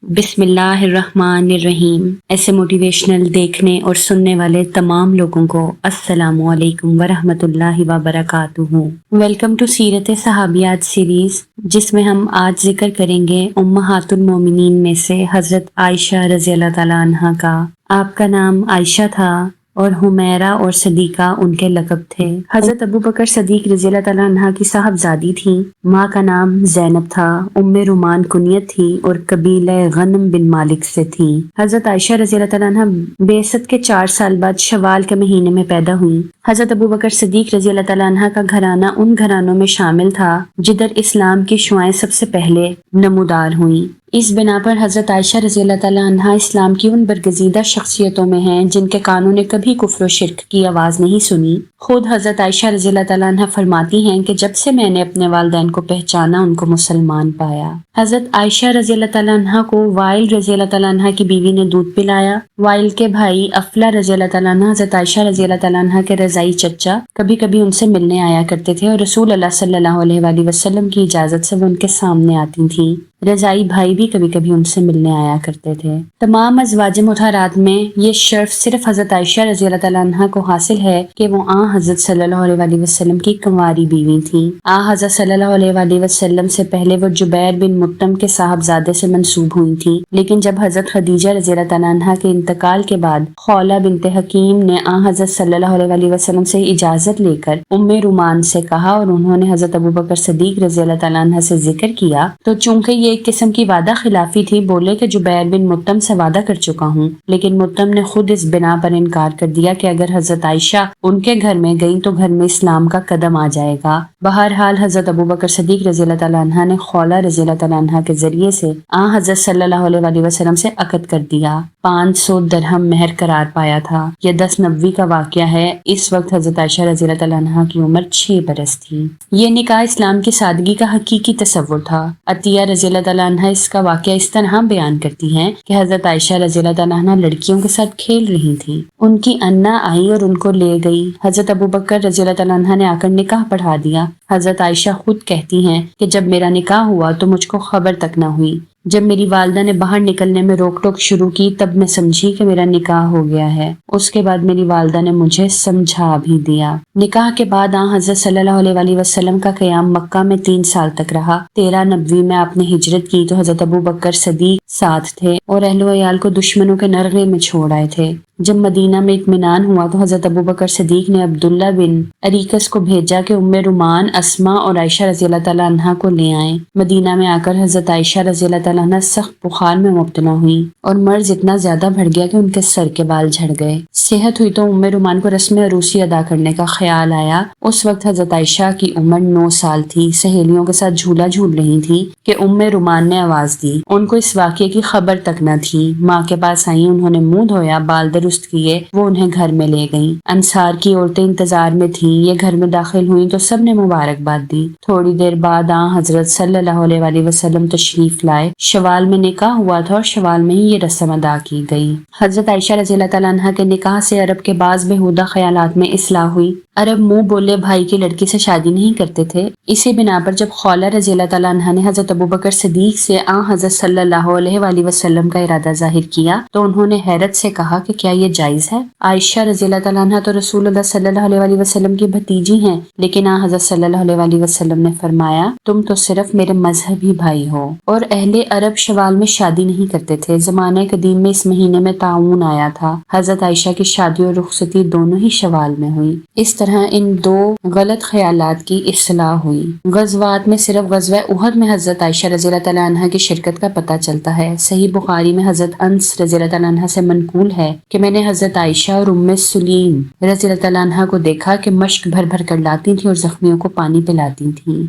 بسم اللہ الرحمن الرحیم۔ ایسے موٹیویشنل دیکھنے اور سننے والے تمام لوگوں کو السلام علیکم ورحمۃ اللہ وبرکاتہ۔ ویلکم ٹو سیرت صحابیات سیریز، جس میں ہم آج ذکر کریں گے امہات المومنین میں سے حضرت عائشہ رضی اللہ تعالیٰ عنہ کا۔ آپ کا نام عائشہ تھا اور حمیرہ اور صدیقہ ان کے لقب تھے۔ حضرت ابو بکر صدیق رضی اللہ تعالیٰ عنہ کی صاحبزادی تھیں۔ ماں کا نام زینب تھا، ام رومان کنیت تھی اور قبیلہ غنم بن مالک سے تھی۔ حضرت عائشہ رضی اللہ تعالیٰ عنہ بعثت کے 4 سال بعد شوال کے مہینے میں پیدا ہوئیں۔ حضرت ابو بکر صدیق رضی اللہ تعالیٰ عنہ کا گھرانہ ان گھرانوں میں شامل تھا جدھر اسلام کی شعائیں سب سے پہلے نمودار ہوئیں۔ اس بنا پر حضرت عائشہ رضی اللہ تعالیٰ عنہ اسلام کی ان برگزیدہ شخصیتوں میں ہیں جن کے کانوں نے کبھی کفر و شرک کی آواز نہیں سنی۔ خود حضرت عائشہ رضی اللہ تعالیٰ عنہ فرماتی ہیں کہ جب سے میں نے اپنے والدین کو پہچانا ان کو مسلمان پایا۔ حضرت عائشہ رضی اللہ تعالیٰ عنہ کو وائل رضی اللہ تعالیٰ عنہ کی بیوی نے دودھ پلایا۔ وائل کے بھائی افلا رضی اللہ تعالیٰ عنہ حضرت عائشہ رضی اللہ تعالیٰ عنہ کے رضائی چچا کبھی کبھی ان سے ملنے آیا کرتے تھے اور رسول اللہ صلی اللہ علیہ وآلہ وسلم کی اجازت سے وہ ان کے سامنے آتی تھیں۔ رضائی بھائی بھی کبھی کبھی ان سے ملنے آیا کرتے تھے۔ تمام ازواج مطہرات میں یہ شرف صرف حضرت عائشہ رضی اللہ تعالیٰ عنہ کو حاصل ہے کہ وہ حضرت صلی اللہ علیہ وآلہ وسلم کی کنواری بیوی تھیں۔ حضرت صلی اللہ علیہ وآلہ وسلم سے پہلے وہ جبیر بن مطعم کے صاحبزادے سے منسوب ہوئی تھیں، لیکن جب حضرت خدیجہ رضی اللہ تعالیٰ عنہ کے انتقال کے بعد خولہ بنت حکیم نے حضرت صلی اللہ علیہ وآلہ وسلم سے اجازت لے کر ام رومان سے کہا اور انہوں نے حضرت ابو بکر صدیق رضی اللہ تعالیٰ عنہ سے ذکر کیا، تو چونکہ یہ ایک قسم کی وعدہ خلافی تھی، بولے کہ جبیر بن مطعم سے وعدہ کر چکا ہوں، لیکن مطعم نے خود اس بنا پر انکار کر دیا کہ اگر حضرت عائشہ ان کے گھر میں گئیں تو گھر میں اسلام کا قدم آ جائے گا۔ بہرحال حضرت ابو بکر صدیق رضی اللہ تعالیٰ عنہ نے خولہ رضی اللہ تعالیٰ عنہ کے ذریعے سے حضرت صلی اللہ علیہ وآلہ وسلم سے عقد کر دیا۔ 500 درہم مہر قرار پایا تھا۔ یہ 10 نبوی کا واقعہ ہے۔ اس وقت حضرت عائشہ رضی اللہ تعالیٰ عنہ کی عمر 6 برس تھی۔ یہ نکاح اسلام کی سادگی کا حقیقی تصور تھا۔ عطیہ رضی اللہ تعالیٰ عنہ اس کا واقعہ اس طرح بیان کرتی ہیں کہ حضرت عائشہ رضی اللہ تعالیٰ عنہ لڑکیوں کے ساتھ کھیل رہی تھی، ان کی انا آئی اور ان کو لے گئی۔ حضرت ابو بکر رضی اللہ تعالیٰ عنہ نے آ کر نکاح پڑھا دیا۔ حضرت عائشہ خود کہتی ہیں کہ جب میرا نکاح ہوا تو مجھ کو خبر تک نہ ہوئی۔ جب میری والدہ نے باہر نکلنے میں روک ٹوک شروع کی تب میں سمجھی کہ میرا نکاح ہو گیا ہے۔ اس کے بعد میری والدہ نے مجھے سمجھا بھی دیا۔ نکاح کے بعد حضرت صلی اللہ علیہ وآلہ وسلم کا قیام مکہ میں 3 سال تک رہا۔ 13 نبوی میں آپ نے ہجرت کی تو حضرت ابو بکر صدیق ساتھ تھے اور اہل و عیال کو دشمنوں کے نرغے میں چھوڑ آئے تھے۔ جب مدینہ میں اطمینان ہوا تو حضرت ابو بکر صدیق نے عبداللہ بن اریکس کو بھیجا کہ ام رومان، اسما اور عائشہ رضی اللہ تعالیٰ عنہ کو لے آئیں۔ مدینہ میں آ کر حضرت عائشہ رضی اللہ تعالیٰ عنہ سخت بخار میں مبتلا ہوئیں اور مرض اتنا زیادہ بڑھ گیا کہ ان کے سر کے بال جھڑ گئے۔ صحت ہوئی تو ام رومان کو رسم عروسی ادا کرنے کا خیال آیا۔ اس وقت حضرت عائشہ کی عمر 9 سال تھی۔ سہیلیوں کے ساتھ جھولا جھول رہی تھی کہ ام رومان نے آواز دی۔ ان کو اس واقعے کی خبر تک نہ تھی۔ ماں کے پاس آئیں، انہوں نے منہ دھویا، بال درست کیے، وہ انہیں گھر میں لے گئیں۔ انصار کی عورتیں انتظار میں تھیں۔ یہ گھر میں داخل ہوئیں تو سب نے مبارکباد دی۔ تھوڑی دیر بعد حضرت صلی اللہ علیہ وآلہ وسلم تشریف لائے۔ شوال میں نکاح ہوا تھا اور شوال میں ہی یہ رسم ادا کی گئی۔ حضرت عائشہ رضی اللہ تعالیٰ عنہ کے نکاح سے عرب کے بعض بےہودہ خیالات میں اصلاح ہوئی۔ عرب منہ بولے بھائی کی لڑکی سے شادی نہیں کرتے تھے۔ اسی بنا پر جب خولہ رضی اللہ تعالیٰ عنہ نے حضرت ابو بکر صدیق سے حضرت صلی اللہ علیہ وآلہ وسلم کا ارادہ ظاہر کیا تو انہوں نے حیرت سے کہا کہ کیا یہ جائز ہے؟ عائشہ رضی اللہ تعالیٰ عنہ تو رسول اللہ صلی اللہ علیہ وآلہ وسلم کی بھتیجی ہیں، لیکن حضرت صلی اللہ علیہ وآلہ وسلم نے فرمایا تم تو صرف میرے مذہبی بھائی ہو۔ اور اہل عرب شوال میں شادی نہیں کرتے تھے۔ زمانہ قدیم میں اس مہینے میں طاعون آیا تھا۔ حضرت عائشہ کی شادی اور رخصتی دونوں ہی شوال میں ہوئی۔ اس طرح ان 2 غلط خیالات کی اصلاح ہوئی۔ غزوات میں صرف غزوہ احد میں حضرت عائشہ رضی اللہ تعالیٰ عنہ کی شرکت کا پتہ چلتا ہے۔ صحیح بخاری میں حضرت انس رضی اللہ تعالیٰ عنہ سے منقول ہے کہ میں نے حضرت عائشہ اور ام سلیم رضی اللہ تعالیٰ عنہ کو دیکھا کہ مشک بھر بھر کر لاتی تھیں اور زخمیوں کو پانی پلاتی تھیں۔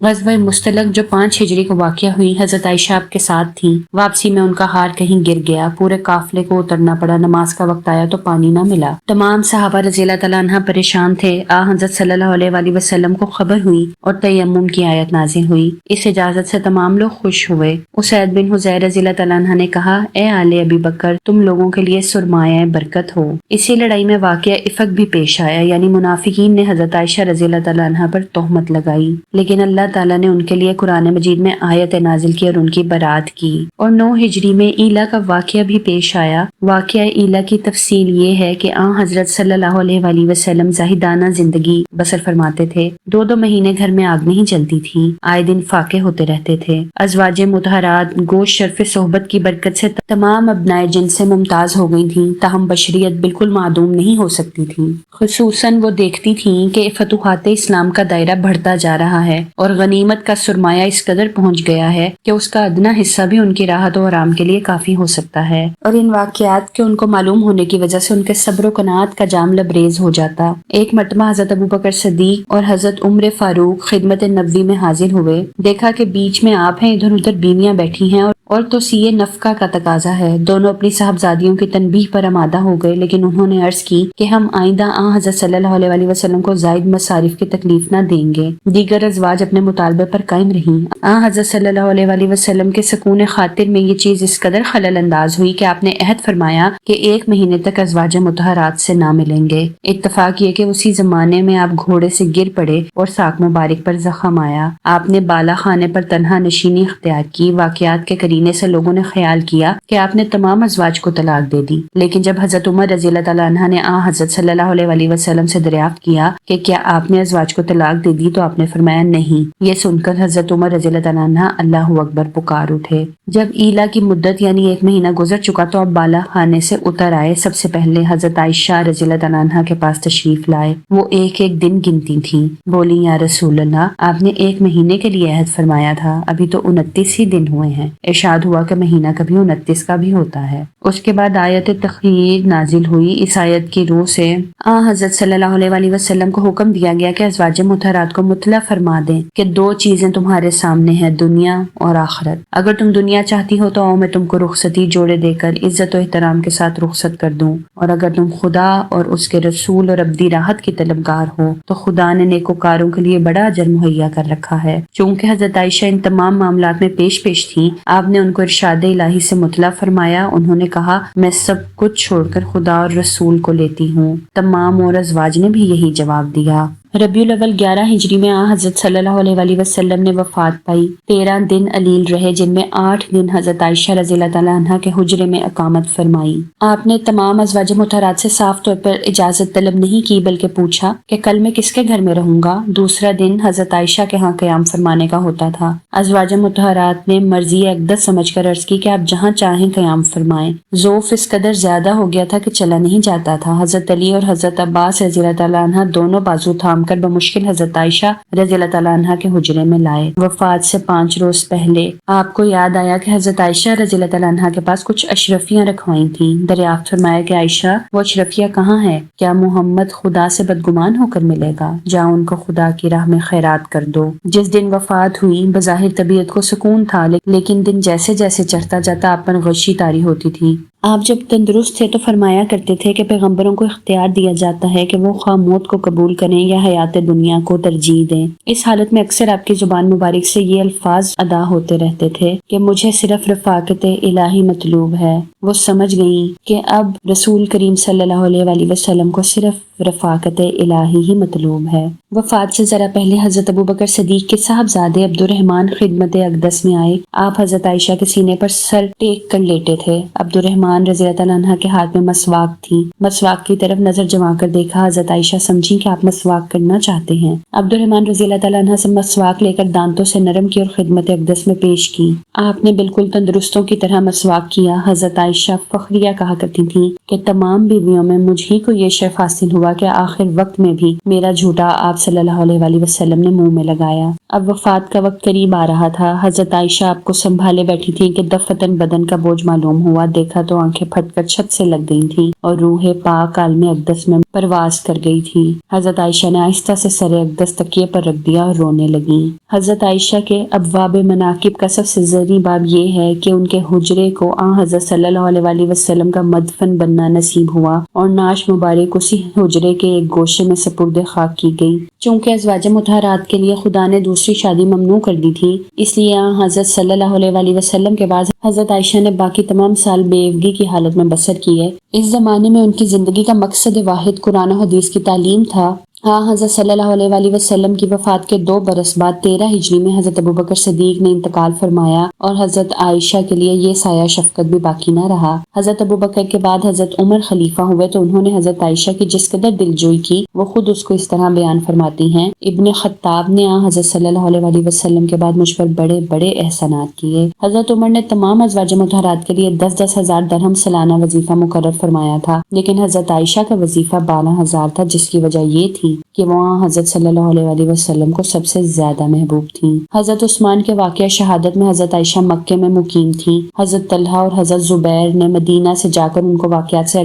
غزوہ مستلق جو 5 ہجری کو واقع ہوئی، حضرت عائشہ آپ کے ساتھ تھیں۔ واپسی میں ان کا ہار کہیں گر گیا، پورے قافلے کو اترنا پڑا، نماز کا وقت آیا تو پانی نہ ملا۔ تمام صحابہ رضی اللہ تعالیٰ عنہ پریشان تھے۔ حضرت صلی اللہ علیہ وآلہ وسلم کو خبر ہوئی اور تیمم کی آیت نازل ہوئی۔ اس اجازت سے تمام لوگ خوش ہوئے۔ اسید بن حضیر رضی اللہ تعالیٰ عنہ نے کہا، اے آل ابی بکر، تم لوگوں کے لیے سرمایہ برکت ہو۔ اسی لڑائی میں واقعہ افک بھی پیش آیا، یعنی منافقین نے حضرت عائشہ رضی اللہ تعالیٰ عنہ پر تہمت لگائی، لیکن اللہ تعالیٰ نے ان کے لیے قرآن مجید میں آیت نازل کی اور ان کی برات کی، اور 9 ہجری میں ایلا کا واقعہ بھی پیش آیا۔ واقعہ ایلا کی تفصیل یہ ہے کہ حضرت صلی اللہ علیہ وآلہ وسلم زاہدانہ زندگی بسر فرماتے تھے۔ 2 مہینے گھر میں آگ نہیں جلتی تھی، آئے دن فاقے ہوتے رہتے تھے۔ ازواج مطہرات گوشت شرف صحبت کی برکت سے تمام ابنائے جن سے ممتاز ہو گئی تھیں، تاہم بشریت بالکل معدوم نہیں ہو سکتی تھی۔ خصوصاً وہ دیکھتی تھیں کہ فتوحات اسلام کا دائرہ بڑھتا جا رہا ہے اور غنیمت کا سرمایہ اس قدر پہنچ گیا ہے کہ اس کا ادنا حصہ بھی ان کی راحت و آرام کے لیے کافی ہو سکتا ہے، اور ان واقعات کے ان کو معلوم ہونے کی وجہ سے ان کے صبر و قناعت کا جام لبریز ہو جاتا۔ ایک مرتبہ حضرت ابوبکر صدیق اور حضرت عمر فاروق خدمت نبوی میں حاضر ہوئے، دیکھا کہ بیچ میں آپ ہیں، ادھر ادھر بیویاں بیٹھی ہیں اور توسیع نفقہ کا تقاضا ہے۔ دونوں اپنی صاحبزادیوں کی تنبیہ پر آمادہ ہو گئے، لیکن انہوں نے عرض کی کہ ہم آئندہ حضرت صلی اللہ علیہ وآلہ وسلم کو زائد مصارف کی تکلیف نہ دیں گے۔ دیگر ازواج اپنے مطالبے پر قائم رہیں۔ حضرت صلی اللہ علیہ وآلہ وسلم کے سکون خاطر میں یہ چیز اس قدر خلل انداز ہوئی کہ آپ نے عہد فرمایا کہ 1 مہینے تک ازواج مطہرات سے نہ ملیں گے۔ اتفاق یہ کہ اسی زمانے میں آپ گھوڑے سے گر پڑے اور ساق مبارک پر زخم آیا۔ آپ نے بالا خانے پر تنہا نشینی اختیار کی۔ واقعات کے قرینے سے لوگوں نے خیال کیا کہ آپ نے تمام ازواج کو طلاق دے دی، لیکن جب حضرت عمر رضی اللہ تعالیٰ عنہ نے حضرت صلی اللہ علیہ وآلہ وسلم سے دریافت کیا کہ کیا آپ نے ازواج کو طلاق دے دی، تو آپ نے فرمایا نہیں۔ یہ سن کر حضرت عمر رضی اللہ تعالیٰ عنہ اللہ اکبر پکار اٹھے۔ جب ایلا کی مدت یعنی 1 مہینہ گزر چکا تو آپ بالا خانے سے اتر آئے۔ سب سے پہلے حضرت عائشہ رضی اللہ تعالیٰ عنہ کے پاس تشریف لائے۔ وہ ایک ایک دن گنتی تھیں۔ بولی یا رسول اللہ، آپ نے 1 مہینے کے لیے عہد فرمایا تھا، ابھی تو 29 ہی دن ہوئے ہیں۔ ارشاد ہوا کہ مہینہ کبھی 29 کا بھی ہوتا ہے۔ اس کے بعد آیت تخییر نازل ہوئی۔ اس آیت کی روح سے حضرت صلی اللہ علیہ وآلہ وسلم کو حکم دیا گیا کہ ازواج مطہرات کو مطلع فرما دیں کہ 2 چیزیں تمہارے سامنے ہیں، دنیا اور آخرت۔ اگر تم دنیا چاہتی ہو تو آؤ میں تم کو رخصتی جوڑے دے کر عزت و احترام کے ساتھ رخصت کر دوں، اور اگر تم خدا اور اس کے رسول اور ابدی راحت کی طلبگار ہو تو خدا نے نیکوکاروں کے لیے بڑا اجر مہیا کر رکھا ہے۔ چونکہ حضرت عائشہ ان تمام معاملات میں پیش تھیں، آپ نے ان کو ارشاد الہی سے مطلع فرمایا۔ انہوں نے کہا میں سب کچھ چھوڑ کر خدا اور رسول کو لیتی ہوں۔ تمام اور ازواج نے بھی یہی جواب دیا۔ ربیع الاول 11 ہجری میں حضرت صلی اللہ علیہ وآلہ وسلم نے وفات پائی۔ 13 دن علیل رہے، جن میں 8 دن حضرت عائشہ رضی اللہ تعالیٰ عنہ کے حجرے میں اقامت فرمائی۔ آپ نے تمام ازواج مطہرات سے صاف طور پر اجازت طلب نہیں کی، بلکہ پوچھا کہ کل میں کس کے گھر میں رہوں گا۔ دوسرا دن حضرت عائشہ کے ہاں قیام فرمانے کا ہوتا تھا۔ ازواج مطہرات نے مرضی اقدس سمجھ کر عرض کی کہ آپ جہاں چاہیں قیام فرمائیں۔ ذوف اس قدر زیادہ ہو گیا تھا کہ چلا نہیں جاتا تھا۔ حضرت علی اور حضرت عباس رضی اللہ تعالیٰ عنہ دونوں بازو تھام کر بمشکل حضرت عائشہ رضی اللہ تعالیٰ عنہ کے حجرے میں لائے۔ وفات سے 5 روز پہلے آپ کو یاد آیا کہ حضرت عائشہ رضی اللہ تعالیٰ عنہ کے پاس کچھ اشرفیاں رکھوائی تھیں۔ دریافت فرمایا کہ عائشہ وہ اشرفیہ کہاں ہے؟ کیا محمد خدا سے بدگمان ہو کر ملے گا؟ جا ان کو خدا کی راہ میں خیرات کر دو۔ جس دن وفات ہوئی بظاہر طبیعت کو سکون تھا، لیکن دن جیسے جیسے چڑھتا جاتا آپ پر غشی طاری ہوتی تھی۔ آپ جب تندرست تھے تو فرمایا کرتے تھے کہ پیغمبروں کو اختیار دیا جاتا ہے کہ وہ خواہ موت کو قبول کریں یا حیات دنیا کو ترجیح دیں۔ اس حالت میں اکثر آپ کی زبان مبارک سے یہ الفاظ ادا ہوتے رہتے تھے کہ مجھے صرف رفاقت الہی مطلوب ہے۔ وہ سمجھ گئیں کہ اب رسول کریم صلی اللہ علیہ وآلہ وسلم کو صرف رفاقت الہی ہی مطلوب ہے۔ وفات سے ذرا پہلے حضرت ابوبکر صدیق کے صاحبزادے عبد الرحمن خدمت اقدس میں آئے۔ آپ حضرت عائشہ کے سینے پر سر ٹیک کر لیٹے تھے۔ عبد الرحمن رضی اللہ تعالیٰ عنہ کے ہاتھ میں مسواک تھی۔ مسواک کی طرف نظر جما کر دیکھا۔ حضرت عائشہ سمجھی کہ آپ مسواک کرنا چاہتے ہیں۔ عبد الرحمن رضی اللہ تعالیٰ عنہ سے مسواک لے کر دانتوں سے نرم کی اور خدمت اقدس میں پیش کی۔ آپ نے بالکل تندرستوں کی طرح مسواک کیا۔ حضرت عائشہ فخریہ کہا کرتی تھیں کہ تمام بیویوں میں مجھ ہی کو یہ شرف حاصل ہوا کہ آخر وقت میں بھی میرا جھوٹا آپ صلی اللہ علیہ وآلہ وسلم نے منہ میں لگایا۔ اب وفات کا وقت قریب آ رہا تھا۔ حضرت عائشہ آپ کو سنبھالے بیٹھی تھیں کہ دفتن بدن کا بوجھ معلوم ہوا۔ دیکھا تو آنکھیں پھٹ کر چھت سے لگ گئی تھیں اور روح پاک عالم اقدس میں پرواز کر گئی تھی۔ حضرت عائشہ نے آہستہ سے سر اقدس تکیے پر رکھ دیا اور رونے لگیں۔ حضرت عائشہ کے ابواب مناقب کا سب سے زرعی باب یہ ہے کہ ان کے حجرے کو حضرت صلی اللہ علیہ وآلہ وسلم کا مدفن بننا نصیب ہوا اور نعش مبارک اسی حجرے کے ایک گوشے میں سپرد خاک کی گئی۔ چونکہ ازواج مطہرات کے لیے خدا نے دوسری شادی ممنوع کر دی تھی، اس لیے حضرت صلی اللہ علیہ وآلہ وسلم کے بعد حضرت عائشہ نے باقی تمام سال بیوگی کی حالت میں بسر کی ہے۔ اس زمانے میں ان کی زندگی کا مقصد واحد قرآن و حدیث کی تعلیم تھا۔ ہاں حضرت صلی اللہ علیہ وآلہ وسلم کی وفات کے 2 برس بعد 13 ہجری میں حضرت ابوبکر صدیق نے انتقال فرمایا اور حضرت عائشہ کے لیے یہ سایہ شفقت بھی باقی نہ رہا۔ حضرت ابوبکر کے بعد حضرت عمر خلیفہ ہوئے تو انہوں نے حضرت عائشہ کی جس قدر دلجوئی کی وہ خود اس کو اس طرح بیان فرماتی ہیں، ابن خطاب نے حضرت صلی اللہ علیہ وآلہ وسلم کے بعد مجھ پر بڑے بڑے احسانات کیے۔ حضرت عمر نے تمام ازواج مطہرات کے لیے 10,000 درہم سالانہ وظیفہ مقرر فرمایا تھا، لیکن حضرت عائشہ کا وظیفہ 12,000 تھا، جس کی وجہ یہ تھی کہ وہاں حضرت صلی اللہ علیہ وآلہ وسلم کو سب سے زیادہ محبوب تھیں۔ حضرت عثمان کے واقعہ شہادت میں حضرت عائشہ مکے میں مقیم تھیں۔ حضرت طلحہ اور حضرت زبیر نے مدینہ سے جا کر ان کو واقعات سے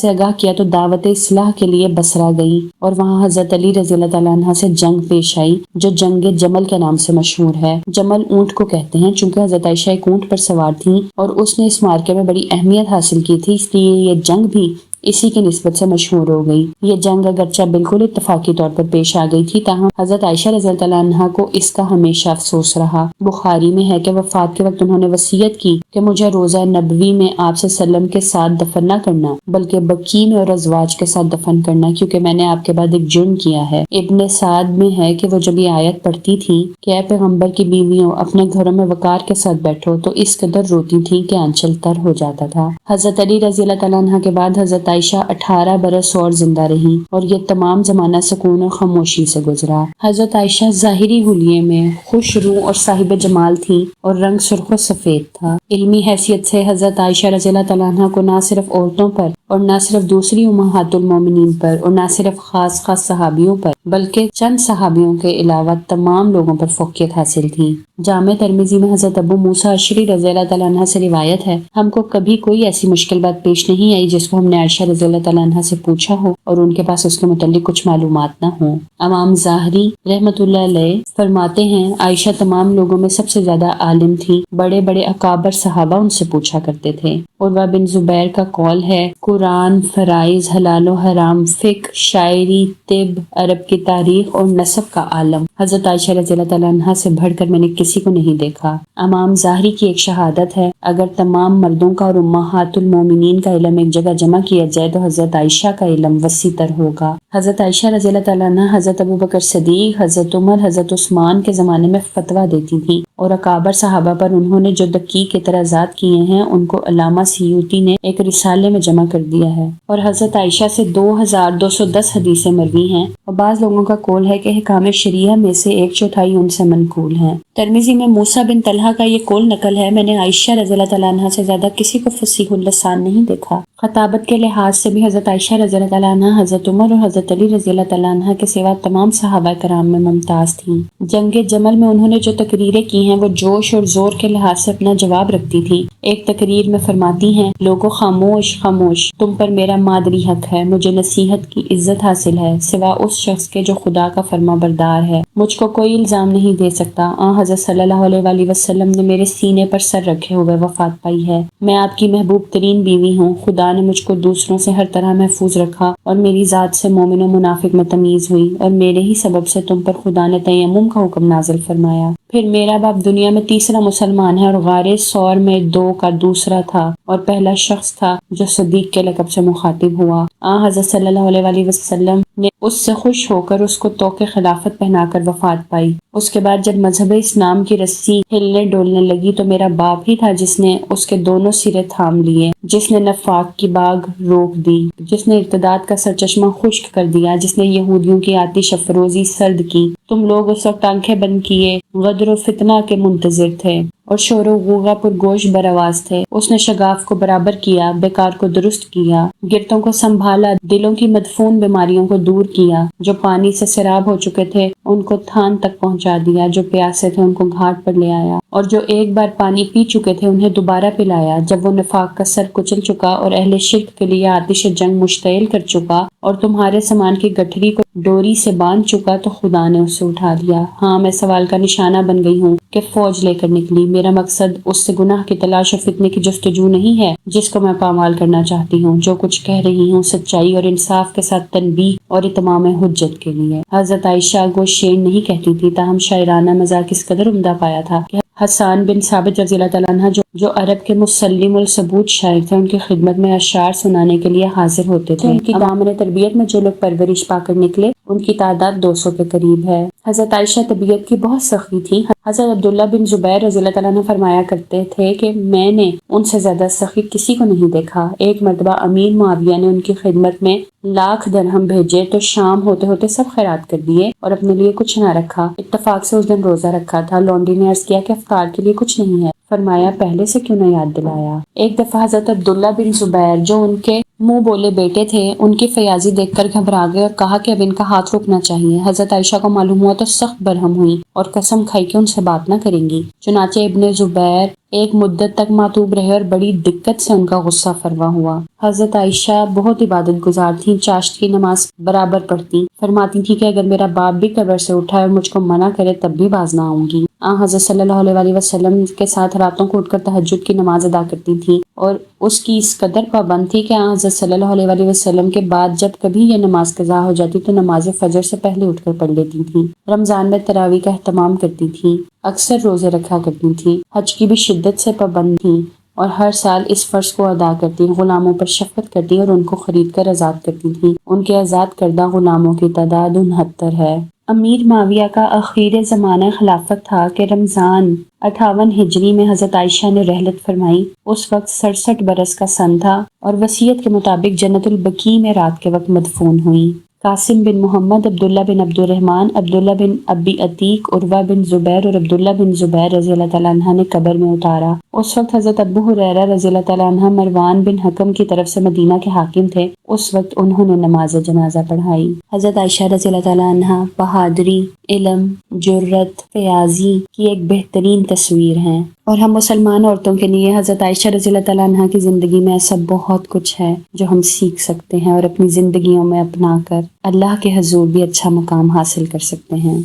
آگاہ کیا تو دعوت اصلاح کے لیے بصرہ گئی اور وہاں حضرت علی رضی اللہ تعالیٰ عنہ سے جنگ پیش آئی جو جنگ جمل کے نام سے مشہور ہے۔ جمل اونٹ کو کہتے ہیں، چونکہ حضرت عائشہ ایک اونٹ پر سوار تھیں اور اس نے اس مارکے میں بڑی اہمیت حاصل کی تھی، اس لیے یہ جنگ بھی اسی کی نسبت سے مشہور ہو گئی۔ یہ جنگ اگرچہ بالکل اتفاقی طور پر پیش آ گئی تھی، تاہم حضرت عائشہ رضی اللہ عنہا کو اس کا ہمیشہ افسوس رہا۔ بخاری میں ہے کہ وفات کے وقت انہوں نے وصیت کی کہ مجھے روضہ نبوی میں آپ صلی اللہ علیہ وسلم کے ساتھ دفن نہ کرنا بلکہ بقیع میں اور ازواج کے ساتھ دفن کرنا، کیونکہ میں نے آپ کے بعد ایک جرم کیا ہے۔ ابن سعد میں ہے کہ وہ جب یہ آیت پڑھتی تھی کہ اے پیغمبر کی بیویوں اپنے گھروں میں وقار کے ساتھ بیٹھو تو اس قدر روتی تھی کہ آنچل تر ہو جاتا تھا۔ حضرت علی رضی اللہ تعالیٰ عنہ کے بعد حضرت عائشہ 18 برس اور زندہ رہی اور یہ تمام زمانہ سکون اور خاموشی سے گزرا۔ حضرت عائشہ ظاہری حلیے میں خوش روح اور صاحب جمال تھی اور رنگ سرخ و سفید تھا۔ علمی حیثیت سے حضرت عائشہ رضی اللہ تعالیٰ عنہ کو نہ صرف عورتوں پر اور نہ صرف دوسری امہات المومنین پر اور نہ صرف خاص صحابیوں پر بلکہ چند صحابیوں کے علاوہ تمام لوگوں پر فوقیت حاصل تھی۔ جامع ترمذی میں حضرت ابو موسیٰ اشعری رضی اللہ تعالیٰ عنہ سے روایت ہے، ہم کو کبھی کوئی ایسی مشکل بات پیش نہیں آئی جس کو ہم نے عائشہ رضی اللہ تعالیٰ عنہ سے پوچھا ہو اور ان کے پاس اس کے متعلق کچھ معلومات نہ ہوں۔ امام ظاہری رحمۃ اللہ علیہ فرماتے ہیں عائشہ تمام لوگوں میں سب سے زیادہ عالم تھی، بڑے بڑے اکابر صحابہ ان سے پوچھا کرتے تھے۔ عروہ بن زبیر کا قول ہے قرآن، فرائض، حلال و حرام، فقہ، شاعری، طب، عرب کی تاریخ اور نسب کا عالم حضرت عائشہ رضی اللہ تعالیٰ عنہ سے بڑھ کر میں نے کسی کو نہیں دیکھا۔ امام ظاہری کی ایک شہادت ہے، اگر تمام مردوں کا اور امہات المومنین کا علم ایک جگہ جمع کیا جائے تو حضرت عائشہ کا علم وسیع تر ہوگا۔ حضرت عائشہ رضی اللہ تعالیٰ عنہ حضرت ابوبکر صدیق، حضرت عمر، حضرت عثمان کے زمانے میں فتویٰ دیتی تھیں اور اکابر صحابہ پر انہوں نے جو دقیق اعتراضات کیے ہیں ان کو علامہ سیوطی نے ایک رسالے میں جمع کر دیا ہے، اور حضرت عائشہ سے 2210 حدیثیں مروی ہیں اور بعض لوگوں کا قول ہے کہ حکام شریعہ میں سے 1/4 ان سے منقول ہیں۔ ترمذی میں موسیٰ بن طلحہ کا یہ قول نقل ہے، میں نے عائشہ رضی اللہ تعالیٰ عنہ سے زیادہ کسی کو فصیح اللسان نہیں دیکھا۔ خطابت کے لحاظ سے بھی حضرت عائشہ رضی اللہ تعالیٰ عنہ حضرت عمر اور حضرت علی رضی اللہ تعالیٰ عنہ کے سوا تمام صحابہ کرام میں ممتاز تھیں۔ جنگ جمل میں انہوں نے جو تقریریں کی ہیں وہ جوش اور زور کے لحاظ سے اپنا جواب رکھتی تھیں۔ ایک تقریر میں فرماتی ہیں لوگوں خاموش خاموش، تم پر میرا مادری حق ہے، مجھے نصیحت کی عزت حاصل ہے سوا اس شخص کے جو خدا کا فرما بردار ہے، مجھ کو کوئی الزام نہیں دے سکتا۔ حضرت صلی اللہ علیہ وآلہ وسلم نے میرے سینے پر سر رکھے ہوئے وفات پائی ہے، میں آپ کی محبوب ترین بیوی ہوں، خدا نے مجھ کو دوسروں سے ہر طرح محفوظ رکھا اور میری ذات سے مومن و منافق میں تمیز ہوئی، اور میرے ہی سبب سے تم پر خدا نے تیمم کا حکم نازل فرمایا۔ پھر میرا باپ دنیا میں تیسرا مسلمان ہے اور غار ثور میں 2 کا دوسرا تھا اور پہلا شخص تھا جو صدیق کے لقب سے مخاطب ہوا۔ حضرت صلی اللہ علیہ وآلہ وسلم نے اس سے خوش ہو کر اس کو طوق خلافت پہنا کر وفات پائی۔ اس کے بعد جب مذہب اسلام کی رسی ہلنے ڈولنے لگی تو میرا باپ ہی تھا جس نے اس کے دونوں سرے تھام لیے، جس نے نفاق کی باغ روک دی، جس نے ارتداد کا سرچشمہ خشک کر دیا، جس نے یہودیوں کی آتش افروزی سرد کی۔ تم لوگ اس وقت آنکھیں بند کیے غدر و فتنہ کے منتظر تھے اور شور و غوغا پر گوش برآواز تھے۔ اس نے شگاف کو برابر کیا، بیکار کو درست کیا، گرتوں کو سنبھالا، دلوں کی مدفون بیماریوں کو دور کیا، جو پانی سے سیراب ہو چکے تھے ان کو تھان تک پہنچا دیا، جو پیاسے تھے ان کو گھاٹ پر لے آیا، اور جو ایک بار پانی پی چکے تھے انہیں دوبارہ پلایا۔ جب وہ نفاق کا سر کچل چکا اور اہل شرک کے لیے آتش جنگ مشتعل کر چکا اور تمہارے سامان کی گٹھری کو ڈوری سے باندھ چکا تو خدا نے اسے اٹھا لیا۔ میں سوال کا نشانہ بن گئی ہوں کہ فوج لے کر نکلی۔ میرا مقصد اس سے گناہ کی تلاش و فتنے کی جستجو نہیں ہے جس کو میں پامال کرنا چاہتی ہوں۔ جو کچھ کہہ رہی ہوں سچائی اور انصاف کے ساتھ تنبیہ اور اتمام حجت کے لیے۔ حضرت عائشہ گو شعر نہیں کہتی تھی، تاہم شاعرانہ مزاج اس قدر عمدہ پایا تھا کہ حسان بن ثابت رضی اللہ تعالیٰ عنہ جو عرب کے مسلم الثبوت شاعر تھے، ان کی خدمت میں اشعار سنانے کے لیے حاضر ہوتے تھے۔ ان کی دامن تربیت میں جو لوگ پرورش پا کر نکلے ان کی تعداد 200 کے قریب ہے۔ حضرت عائشہ طبیعت کی بہت سخی تھی۔ حضرت عبداللہ بن زبیر رضی اللہ تعالیٰ عنہ فرمایا کرتے تھے کہ میں نے ان سے زیادہ سخی کسی کو نہیں دیکھا۔ ایک مرتبہ امیر معاویہ نے ان کی خدمت میں 1,00,000 درہم بھیجے تو شام ہوتے ہوتے سب خیرات کر دیے اور اپنے لیے کچھ نہ رکھا۔ اتفاق سے اس دن روزہ رکھا تھا۔ لونڈی نے عرض کیا کہ افطار کے لیے کچھ نہیں ہے۔ فرمایا پہلے سے کیوں نہ یاد دلایا۔ ایک دفعہ حضرت عبداللہ بن زبیر جو ان کے منہ بولے بیٹے تھے، ان کی فیاضی دیکھ کر گھبرا گئے اور کہا کہ اب ان کا ہاتھ روکنا چاہیے۔ حضرت عائشہ کو معلوم ہوا تو سخت برہم ہوئی اور قسم کھائی کہ ان سے بات نہ کریں گی۔ چنانچہ ابن زبیر ایک مدت تک معطوب رہے اور بڑی دقت سے ان کا غصہ فروا ہوا۔ حضرت عائشہ بہت عبادت گزار تھیں، چاشت کی نماز برابر پڑھتی، فرماتی تھی کہ اگر میرا باپ بھی قبر سے اٹھائے اور مجھ کو منع کرے تب بھی باز نہ آؤں گی۔ حضرت صلی اللہ علیہ وسلم کے ساتھ راتوں کو اٹھ کر تہجد کی نماز ادا کرتی تھیں اور اس کی اس قدر پابند تھی کہ حضرت صلی اللہ علیہ وسلم کے بعد جب کبھی یہ نماز قضا ہو جاتی تو نماز فجر سے پہلے اٹھ کر پڑھ لیتی تھیں۔ رمضان میں تراویح کا اہتمام کرتی تھیں، اکثر روزے رکھا کرتی تھیں، حج کی بھی شدت سے پابند تھیں اور ہر سال اس فرض کو ادا کرتی، غلاموں پر شفقت کرتی اور ان کو خرید کر آزاد کرتی تھیں۔ ان کے آزاد کردہ غلاموں کی تعداد 69 ہے۔ امیر معاویہ کا آخر زمانہ خلافت تھا کہ رمضان 58 ہجری میں حضرت عائشہ نے رحلت فرمائی۔ اس وقت 67 برس کا سن تھا اور وصیت کے مطابق جنت البقیع میں رات کے وقت مدفون ہوئی۔ قاسم بن محمد، عبداللہ بن عبد الرحمن، عبداللہ بن ابی عتیق، عروہ بن زبیر اور عبداللہ بن زبیر رضی اللہ تعالیٰ عنہ نے قبر میں اتارا۔ اس وقت حضرت ابو ہریرہ رضی اللہ تعالیٰ عنہ مروان بن حکم کی طرف سے مدینہ کے حاکم تھے۔ اس وقت انہوں نے نماز جنازہ پڑھائی۔ حضرت عائشہ رضی اللہ تعالیٰ عنہ بہادری، علم، جرت، فیاضی کی ایک بہترین تصویر ہیں، اور ہم مسلمان عورتوں کے لیے حضرت عائشہ رضی اللہ تعالیٰ عنہ کی زندگی میں ایسا بہت کچھ ہے جو ہم سیکھ سکتے ہیں اور اپنی زندگیوں میں اپنا کر اللہ کے حضور بھی اچھا مقام حاصل کر سکتے ہیں۔